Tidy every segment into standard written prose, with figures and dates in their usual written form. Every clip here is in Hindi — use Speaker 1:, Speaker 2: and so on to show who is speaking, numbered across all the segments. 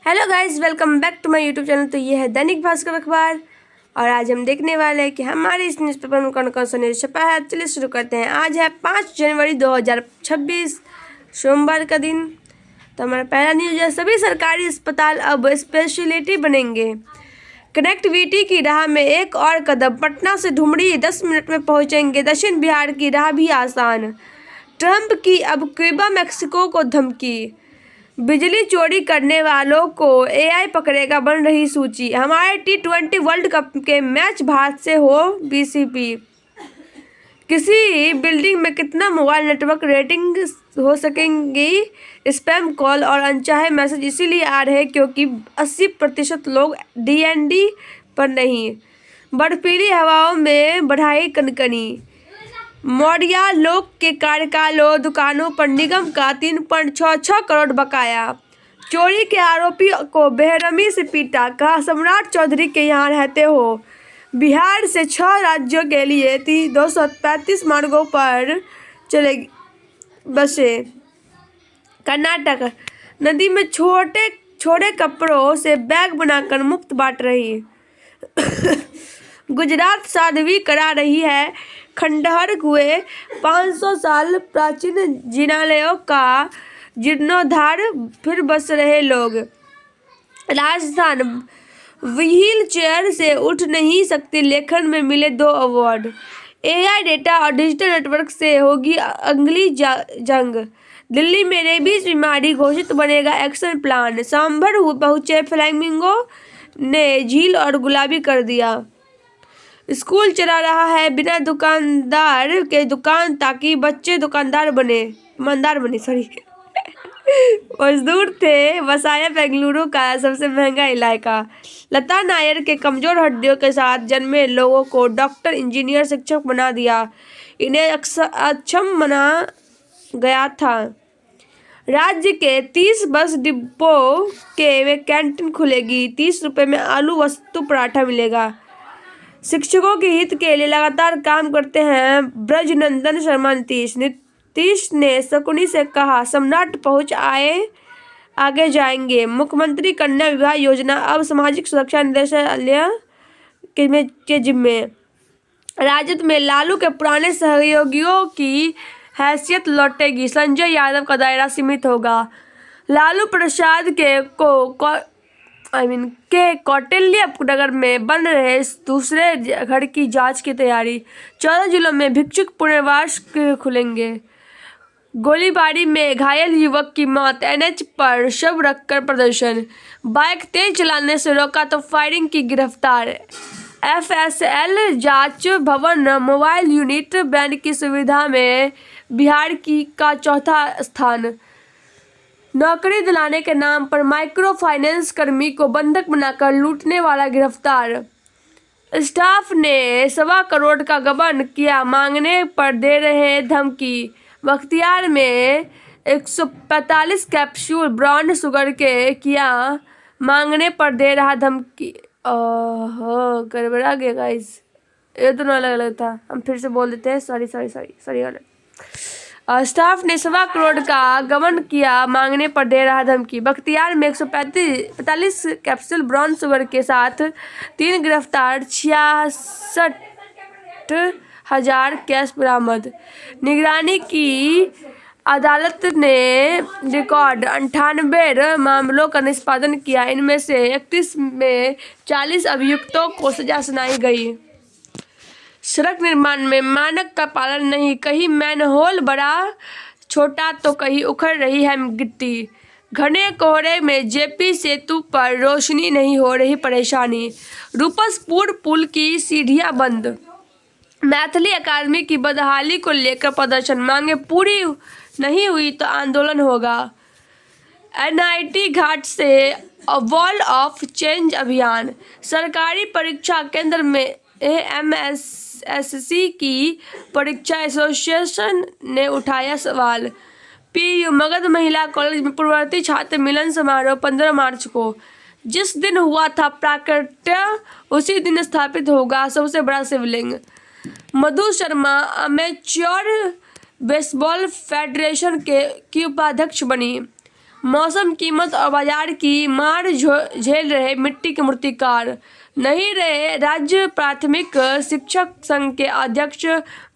Speaker 1: Hello guys, welcome back to my YouTube channel. तो ये है दैनिक भास्कर अखबार और आज हम देखने वाले हैं कि हमारे इस न्यूज़पेपर में कौन कौन सा न्यूज़ छपा है। चलिए शुरू करते हैं। आज है 5 जनवरी 2026 सोमवार का दिन। तो हमारा पहला न्यूज़ है, सभी सरकारी अस्पताल अब स्पेशलिटी बनेंगे। कनेक्टिविटी की राह में एक और कदम, पटना से धुमरी 10 मिनट में पहुंचेंगे। दक्षिण बिहार की राह भी आसान। ट्रंप की अब क्यूबा मैक्सिको को धमकी। बिजली चोरी करने वालों को एआई पकड़ेगा, बन रही सूची। हमारे T20 वर्ल्ड कप के मैच भारत से हो बीसीपी। किसी बिल्डिंग में कितना मोबाइल नेटवर्क रेटिंग हो सकेंगी। स्पैम कॉल और अनचाहे मैसेज इसीलिए आ रहे हैं क्योंकि 80% लोग डीएनडी पर नहीं। बर्फीली हवाओं में बढ़ाई कनकनी। मौर्या लोक के कार्यकालों दुकानों पर निगम का 3.66 करोड़ बकाया। चोरी के आरोपी को बेरहमी से पीटा, कहा सम्राट चौधरी के यहाँ रहते हो। बिहार से 6 राज्यों के लिए 235 मार्गों पर चले बसें। कर्नाटक नदी में छोटे कपड़ों से बैग बनाकर मुफ्त बांट रही। गुजरात साध्वी करा रही है खंडहर हुए 500 साल प्राचीन जिनालयों का जीर्णोद्धार, फिर बस रहे लोग। राजस्थान व्हील चेयर से उठ नहीं सकती लेखन में मिले 2 अवार्ड। एआई डेटा और डिजिटल नेटवर्क से होगी अगली जंग। दिल्ली में रेबीज बीमारी घोषित, बनेगा एक्शन प्लान। सांभर पहुंचे फ्लैमिंगो ने झील और गुलाबी कर दिया। स्कूल चला रहा है बिना दुकानदार के दुकान ताकि बच्चे ईमानदार बने सॉरी मजदूर थे बसाया बेंगलुरु का सबसे महंगा इलाका। लता नायर के कमजोर हड्डियों के साथ जन्मे लोगों को डॉक्टर, इंजीनियर, शिक्षक बना दिया। इन्हें अक्षम माना गया था। राज्य के 30 बस डिब्बों के कैंटीन खुलेगी। 30 रुपए में आलू वस्तु पराठा मिलेगा। शिक्षकों के हित के लिए लगातार काम करते हैं ब्रजनंदन शर्मा। नीतीश ने शकुनी से कहा सम्राट पहुंच आगे जाएंगे। मुख्यमंत्री कन्या विवाह योजना अब सामाजिक सुरक्षा निदेशालय के जिम्मे। राजद में लालू के पुराने सहयोगियों की हैसियत लौटेगी। संजय यादव का दायरा सीमित होगा। लालू प्रसाद के कौटिल्य नगर में बन रहे दूसरे घर की जांच की तैयारी। 14 जिलों में भिक्षुक पुनर्वास खुलेंगे। गोलीबारी में घायल युवक की मौत, एनएच पर शव रखकर प्रदर्शन। बाइक तेज चलाने से रोका तो फायरिंग की गिरफ्तार। एफएसएल जांच भवन मोबाइल यूनिट बैंड की सुविधा में बिहार का चौथा स्थान। नौकरी दिलाने के नाम पर माइक्रो फाइनेंस कर्मी को बंधक बनाकर लूटने वाला गिरफ्तार। स्टाफ ने 1.25 करोड़ का गबन किया, मांगने पर दे रहे धमकी। बख्तियार में 145 कैप्सूल ब्राउन शुगर के किया, मांगने पर दे रहा धमकी। ओहो, गड़बड़ा गया गाइस, ये दोनों अलग अलग था। हम फिर से बोल देते हैं, सॉरी। स्टाफ ने 1.25 करोड़ का गबन किया, मांगने पर दे रहा धमकी। बख्तियार में 145 कैप्सूल ब्राउन शुगर के साथ 3 गिरफ्तार, 66,000 कैश बरामद। निगरानी की अदालत ने रिकॉर्ड 98 मामलों का निष्पादन किया। इनमें से 31 में 40 अभियुक्तों को सजा सुनाई गई। सड़क निर्माण में मानक का पालन नहीं, कहीं मैनहोल बड़ा छोटा तो कहीं उखड़ रही है गिट्टी। घने कोहरे में जेपी सेतु पर रोशनी नहीं, हो रही परेशानी। रूपसपुर पुल की सीढ़ियां बंद। मैथिली अकादमी की बदहाली को लेकर प्रदर्शन, मांगे पूरी नहीं हुई तो आंदोलन होगा। एनआईटी घाट से वॉल ऑफ चेंज अभियान। सरकारी परीक्षा केंद्र में एमएसएससी की परीक्षा एसोसिएशन ने उठाया सवाल। पीयू मगध महिला कॉलेज में पूर्ववर्ती छात्र मिलन समारोह 15 मार्च को। जिस दिन हुआ था प्राकट्य उसी दिन स्थापित होगा सबसे बड़ा शिवलिंग। Madhu Sharma amateur baseball federation की उपाध्यक्ष बनी। मौसम, कीमत और बाजार की मार झेल रहे मिट्टी के मूर्तिकार नहीं रहे। राज्य प्राथमिक शिक्षक संघ के अध्यक्ष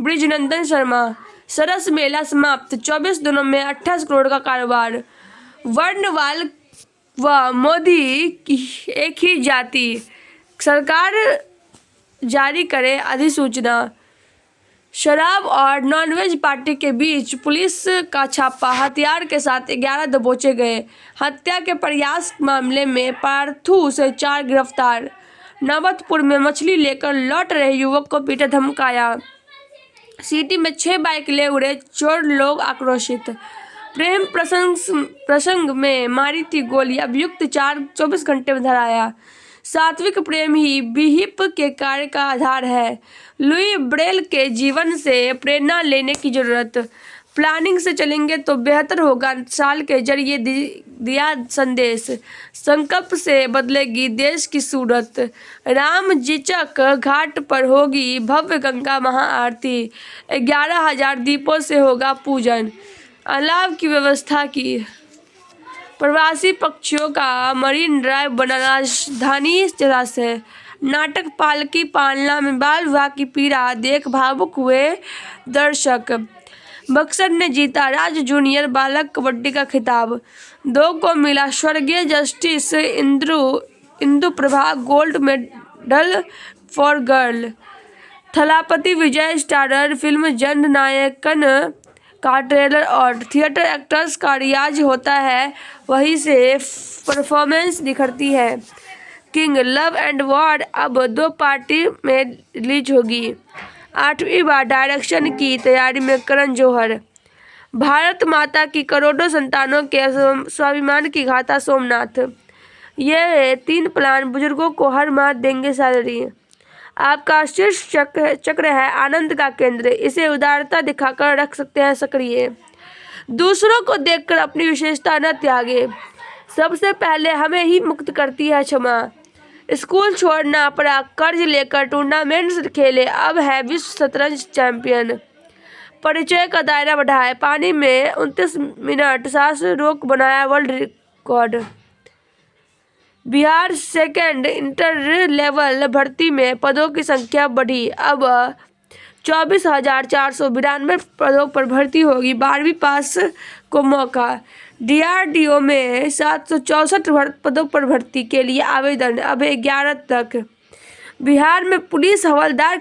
Speaker 1: ब्रिजनंदन शर्मा। सरस मेला समाप्त, 24 दिनों में 28 करोड़ का कारोबार। वर्णवाल व मोदी की एक ही जाति, सरकार जारी करे अधिसूचना। शराब और नॉनवेज पार्टी के बीच पुलिस का छापा, हथियार के साथ 11 दबोचे गए। हत्या के प्रयास मामले में पार्थू से 4 गिरफ्तार। नवतपुर में मछली लेकर लौट रहे युवक को पीटा धमकाया। सिटी में 6 बाइक ले उड़े चोर, लोग आक्रोशित। प्रेम प्रसंग में मारी थी गोली, अभियुक्त 24 घंटे में धराया। सात्विक प्रेम ही विहिप के कार्य का आधार है। लुई ब्रेल के जीवन से प्रेरणा लेने की जरूरत। प्लानिंग से चलेंगे तो बेहतर होगा, साल के जरिए दिया संदेश। संकल्प से बदलेगी देश की सूरत। राम जिचक घाट पर होगी भव्य गंगा महाआरती। 11,000 दीपों से होगा पूजन। अलाव की व्यवस्था की। प्रवासी पक्षियों का मरीन ड्राइव बना राजधानी जलाशय। नाटक पालकी पालना में बाल विवाह की पीड़ा देख भावुक हुए दर्शक। बक्सर ने जीता राज्य जूनियर बालक कबड्डी का खिताब। 2 को मिला स्वर्गीय justice Indu Prabha gold medal for girl. Thalapathy Vijay starrer film Jananayagan का ट्रेलर और थिएटर एक्टर्स का रियाज होता है, वहीं से परफॉर्मेंस निखरती है। किंग लव एंड वॉर अब 2 पार्टी में रिलीज होगी। 8वीं बार डायरेक्शन की तैयारी में करण जौहर। भारत माता की करोड़ों संतानों के स्वाभिमान की गाथा सोमनाथ। ये 3 प्लान बुजुर्गों को हर माह देंगे सैलरी। आपका शीर्ष चक्र है आनंद का केंद्र, इसे उदारता दिखाकर रख सकते हैं सक्रिय। दूसरों को देखकर अपनी विशेषता न त्यागे। सबसे पहले हमें ही मुक्त करती है क्षमा। स्कूल छोड़ना पड़ा, कर्ज लेकर टूर्नामेंट्स खेले, अब है विश्व शतरंज चैंपियन। परिचय का दायरा बढ़ाए, पानी में 29 मिनट सांस रोक बनाया world record. Bihar second inter level भर्ती में पदों की संख्या बढ़ी, अब 24,492 पदों पर भर्ती होगी। 12वीं पास को मौका। DRDO में 764 पदों पर भर्ती के लिए आवेदन अब 11 तक। बिहार में पुलिस हवलदार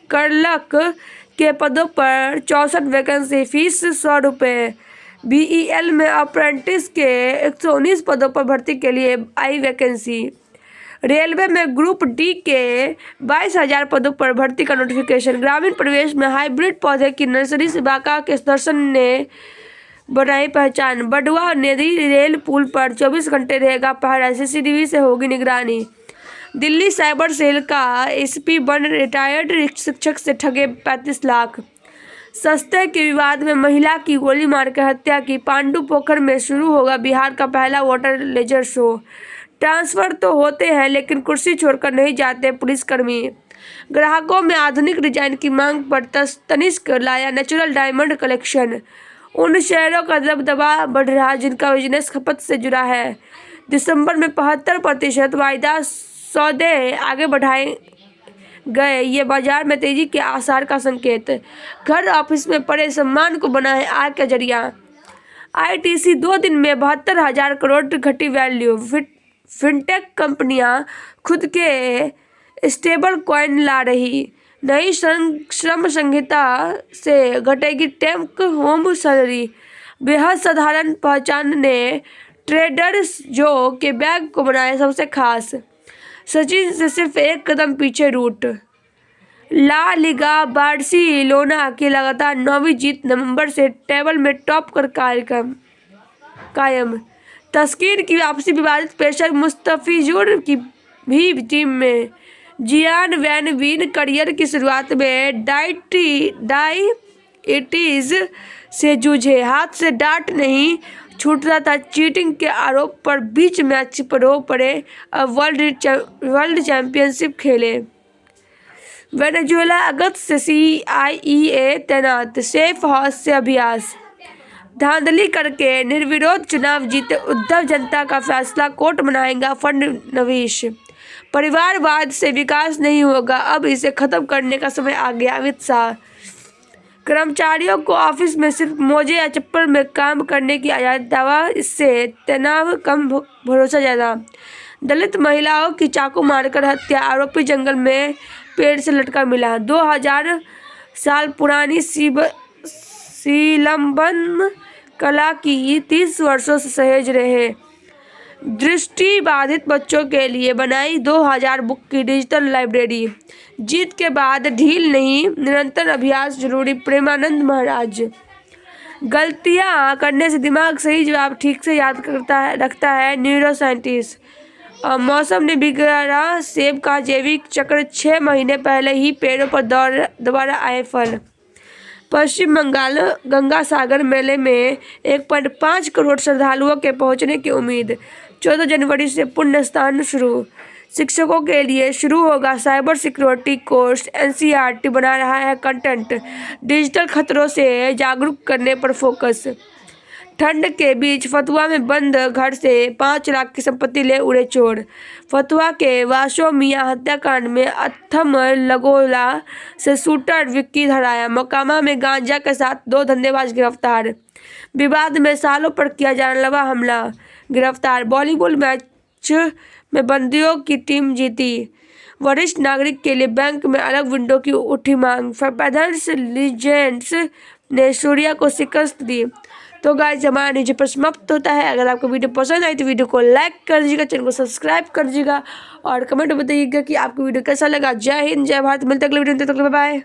Speaker 1: क्लर्क के पदों पर 64 वैकेंसी, फीस 100 रुपये। BEL में अप्रेंटिस के 119 पदों पर भर्ती के लिए आई वैकेंसी। रेलवे में ग्रुप D के 22,000 पदों पर भर्ती का नोटिफिकेशन। ग्रामीण परिवेश में हाइब्रिड पौधे की नर्सरी से बाका के दर्शन ने बनाई पहचान। बडुआ नदी रेल पुल पर 24 घंटे रहेगा पहरा, CCTV से होगी निगरानी। दिल्ली साइबर सेल का SP बन रिटायर्ड शिक्षक से ठगे 35 लाख। सस्ते के विवाद में महिला की गोली मारकर हत्या की। पांडु पोखर में शुरू होगा बिहार का पहला वाटर लेजर शो। ट्रांसफर तो होते हैं लेकिन कुर्सी छोड़कर नहीं जाते पुलिसकर्मी। ग्राहकों में आधुनिक डिजाइन की मांग पर तनिष्क लाया नेचुरल डायमंड कलेक्शन। उन शहरों का दबदबा बढ़ रहा जिनका बिजनेस खपत से जुड़ा है। दिसंबर में 75% वायदा सौदे आगे बढ़ाए गए, ये बाजार में तेजी के आसार का संकेत। घर ऑफिस में पड़े सम्मान को बना है आय का जरिया। ITC 2 दिन में 72,000 करोड़ घटी वैल्यू। फिनटेक कंपनियां खुद के स्टेबल कॉइन ला रही। नई श्रम संहिता से घटेगी टेक होम सैलरी। बेहद साधारण पहचान ने ट्रेडर्स जो के बैग को बनाया सबसे खास। सचिन से सिर्फ 1 कदम पीछे रूट। ला लिगा बार्सिलोना की लगातार 9वीं जीत, नवंबर से टेबल में टॉप कर कायम। तस्कीर की वापसी, विवादित पेसर मुस्तफिजुर की भी टीम में। जियान वैन वीन करियर की शुरुआत में डायबिटीज से जूझे, हाथ से डांट नहीं छूटता था। चीटिंग के आरोप पर बीच मैच पर रो पड़े, अब वर्ल्ड चैंपियनशिप खेले। वेनेजुएला अगस्त से CIA तैनात, सेफ हाउस से अभ्यास। धांधली करके निर्विरोध चुनाव जीते उद्धव, जनता का फैसला कोर्ट मनाएगा फडणवीस। परिवारवाद से विकास नहीं होगा, अब इसे खत्म करने का समय आ गया, अमित शाह। कर्मचारियों को ऑफिस में सिर्फ मोजे या चप्पल में काम करने की आजादी, दावा इससे तनाव कम, भरोसा ज़्यादा। दलित महिलाओं की चाकू मारकर हत्या, आरोपी जंगल में पेड़ से लटका मिला। 2000 साल पुरानी सीलंबन कला की 30 वर्षों से सहेज रहे दृष्टि बाधित बच्चों के लिए बनाई 2000 बुक की डिजिटल लाइब्रेरी। जीत के बाद ढील नहीं, निरंतर अभ्यास जरूरी, प्रेमानंद महाराज। गलतियां करने से दिमाग सही जवाब ठीक से याद रखता है, न्यूरो साइंटिस्ट। मौसम ने बिगाड़ा सेब का जैविक चक्र, 6 महीने पहले ही पेड़ों पर दोबारा आए फल। पश्चिम बंगाल गंगा सागर मेले में 1.5 करोड़ श्रद्धालुओं के पहुंचने की उम्मीद। 14 जनवरी से पुण्य स्नान शुरू। शिक्षकों के लिए शुरू होगा साइबर सिक्योरिटी कोर्स, एनसीईआरटी बना रहा है कंटेंट। डिजिटल खतरों से जागरूक करने पर फोकस। ठंड के बीच फतुहा में बंद घर से 5 लाख की संपत्ति ले उड़े चोर। फतुहा के वाशो मियां हत्याकांड में अथम लगोला से शूटर विक्की धराया। मोकामा में गांजा के साथ 2 धंधेबाज गिरफ्तार। विवाद में सालों पर किया जानलेवा हमला, गिरफ्तार। वॉलीबॉल मैच में बंदियों की टीम जीती। वरिष्ठ नागरिक के लिए बैंक में अलग विंडो की उठी मांग। फेदर्स लीजेंड्स ने सूर्या को शिकस्त दी। तो गाइस हमारा नीचे पर समाप्त होता है। अगर आपको वीडियो पसंद आई तो वीडियो को लाइक कर दीजिएगा, चैनल को सब्सक्राइब कर दीजिएगा और कमेंट में बताइएगा कि आपको वीडियो कैसा लगा। जय हिंद, जय भारत। मिलते अगले वीडियो में, तब तक बाय बाय।